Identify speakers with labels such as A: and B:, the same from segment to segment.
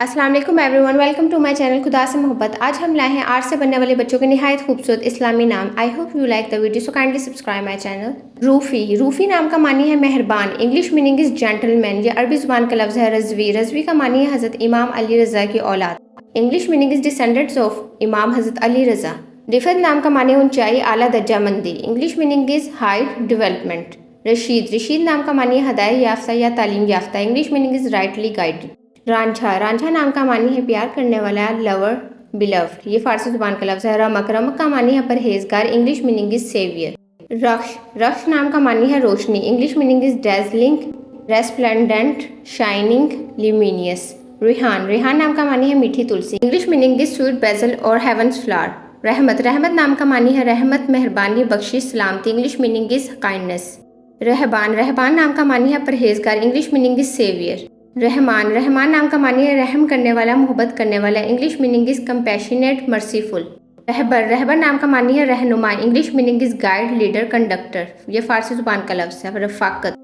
A: अस्सलाम वालेकुम everyone, welcome to my channel खुदा से मोहब्बत। आज हम लाए हैं आर्ट से बनने वाले बच्चों के निहायत खूबसूरत इस्लामी नाम। I hope you like the video, so kindly subscribe my channel. Rufi, Rufi नाम का मानी है मेहरबान। English meaning is gentleman. ये अरबी जुबान का लफ्ज़ है रज़वी। रज़वी का मानी है हज़रत इमाम अली रज़ा की औलाद। English meaning is descendants of इमाम हज़रत अली रज़ा। रिफ़त नाम का मानी है ऊंचाई, आला दर्जा मंदी। English meaning is height, development. Rashid, Rashid नाम का मानी है हदायत याफ्ता या तालीम याफ्ता। English meaning is rightly guided. Ranjha, Ranjha नाम का मानी है प्यार करने वाला, लवर, बिलव्ड। ये फारसी जुबान का लफ्ज़ है। रमक, रमक का मानी है परहेजगार। English meaning is saviour. Raksh, Raksh नाम का मानी है रोशनी। English meaning is dazzling, resplendent, shining, luminous. Rihan, Rihan नाम का मानी है मीठी तुलसी। English meaning is sweet basil और हेवंस फ्लावर। रहमत, रहमत नाम का मानी है रहमत, मेहरबानी, बख्शिश, सलामती। English meaning is kindness. Rahban, Rahban नाम का मानी है परहेजगार। English meaning is saviour. Rahman, Rahman नाम का मानी है रहम करने वाला, मोहब्बत करने वाला। English meaning is compassionate, merciful. Rahbar, Rahbar नाम का मानी है रहनुमा। English meaning is guide, leader, conductor. ये फारसी जुबान का लफ्ज़ है। रफ़ाकत,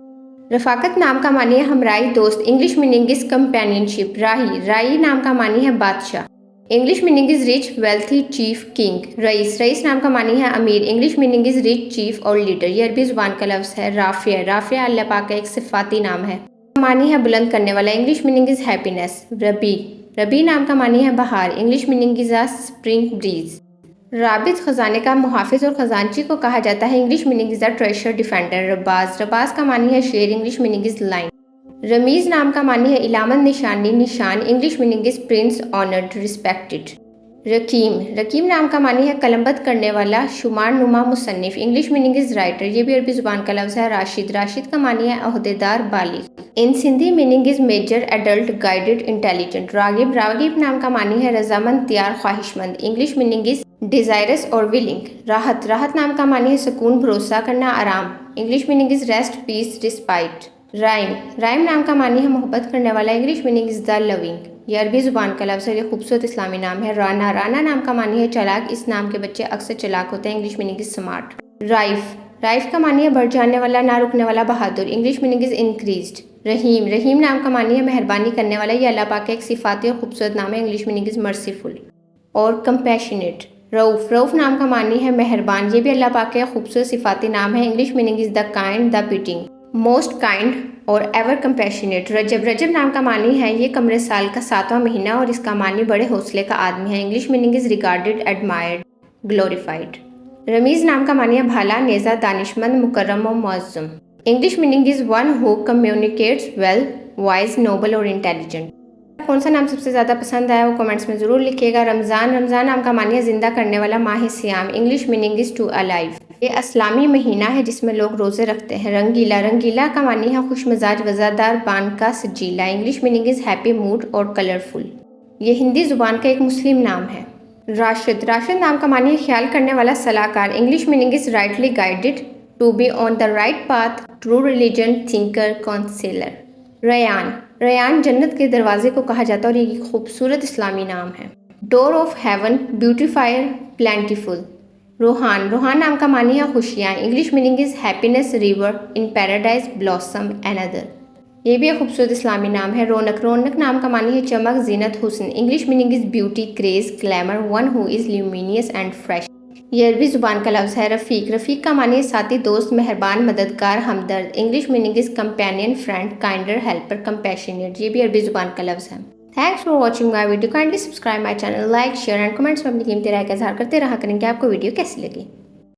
A: रफ़ाकत नाम का मानी है हमराई, दोस्त। English meaning is companionship. Rahi, Rahi नाम का मानी है बादशाह। English meaning is rich, wealthy, chief, king. Rais, Rais नाम का मानी है अमीर। English meaning is rich, chief और लीडर। ये अरबी जुबान का लफ्ज़ है। राफिया, राफिया अल्लाह पाक का एक सिफाती नाम है। मानी है बुलंद करने वाला। English meaning is happiness. Rabi, Rabi नाम का मानी है बहार। English meaning is a spring breeze. Rabit, खजाने का मुहाफिज और खजांची को कहा जाता है। English meaning is a treasure defender. Rabaz, Rabaz का मानी है शेर। English meaning is lion. Ramiz नाम का मानी है इलामत, निशानी, निशान। English meaning is prince, honoured, respected. Raqim, Raqim नाम का मानी है कलमबंद करने वाला, शुमार नुमा, मुसन्निफ। English meaning is writer. ये भी अरबी जुबान का लफ्ज़ है। राशिद, राशिद का मानी है अहदेदार, बालिग। In Sindhi meaning is major, adult, guided, intelligent. Raghib, Raghib नाम का मानी है रजामंद, तैयार, ख्वाहिशमंद। इंग्लिश मीनिंग इज डिजायरस और विलिंग। राहत, राहत नाम का मानी है सुकून, भरोसा करना, आराम। English meaning is rest, peace, respite. Raim, Raim नाम का मानी है मोहब्बत करने वाला। English meaning is the loving. ये अरबी जुबान का लफ्ज़ है। ये खूबसूरत इस्लामी नाम है। राना, राना नाम का मानी है चालाक। इस नाम के बच्चे अक्सर चालाक होते हैं। English meaning is smart. Raif, Raif का मानी है बढ़ जाने वाला, ना रुकने वाला, बहादुर। English meaning is increased. Rahim, Rahim नाम का मानी है मेहरबानी करने वाला। ये अल्लाह पाक का एक सिफाती और खूबसूरत नाम है। इंग्लिश मीनिंग इज मर्सीफुल और कंपैशनेट। रऊफ, रऊफ नाम का मानी है मेहरबान। ये भी अल्लाह पाक का खूबसूरत सिफाती नाम है। English meaning is the kind, the pitting, most kind और एवर कंपैशनेट। रजब, रजब नाम का मानी है ये कमरे साल का 7वां महीना और इसका मानी बड़े हौसले का आदमी है। English meaning is regarded, admired, glorified. Rameez नाम का मानी है भाला, नेजा, दानिशमंद, मुकर्रम और मुअज्जम। English meaning is one who communicates well, wise, noble और इंटेलिजेंट। कौन सा नाम सबसे ज़्यादा पसंद आया वो कमेंट्स में ज़रूर लिखिएगा। रमज़ान, रमज़ान नाम का मानी है जिंदा करने वाला, माह सियाम। English meaning is to alive. ये इस्लामी महीना है जिसमें लोग रोज़े रखते हैं। रंगीला, रंगीला का मानी है खुश मिजाज, वज़ादार, बानका, सजीला। English meaning is happy mood और कलरफुल। ये हिंदी ज़ुबान का एक मुस्लिम नाम है। राशिद, राशिद नाम का मानी है ख्याल करने वाला, सलाहकार। English meaning is rightly guided, to be on the right path, true religion, thinker, counsellor. Rayan, Rayan जन्नत के दरवाजे को कहा जाता है और ये खूबसूरत इस्लामी नाम है। Door of heaven, beautifier, plentiful. Rohan, Rohan नाम का मानी है खुशियाँ। English meaning is happiness, river in paradise, blossom, another. ये भी एक खूबसूरत इस्लामी नाम है। रौनक, रौनक नाम का मानी है चमक, जीनत, हुस्न। English meaning is beauty, craze, glamour, one who is luminous and fresh. ये अरबी जुबान का लफ्ज़ है। रफ़ीक, रफ़ीक का मानी है साथी, दोस्त, मेहरबान, मददगार, हमदर्द। English meaning is companion, friend, kinder, helper, compassionate. ये भी अरबी जुबान का लफ्ज़ है। Thanks for watching my video. Kindly subscribe my channel, like, share and comments में अपनी कीमती राय का इज़हार करते रहा करें कि आपको वीडियो कैसी लगी।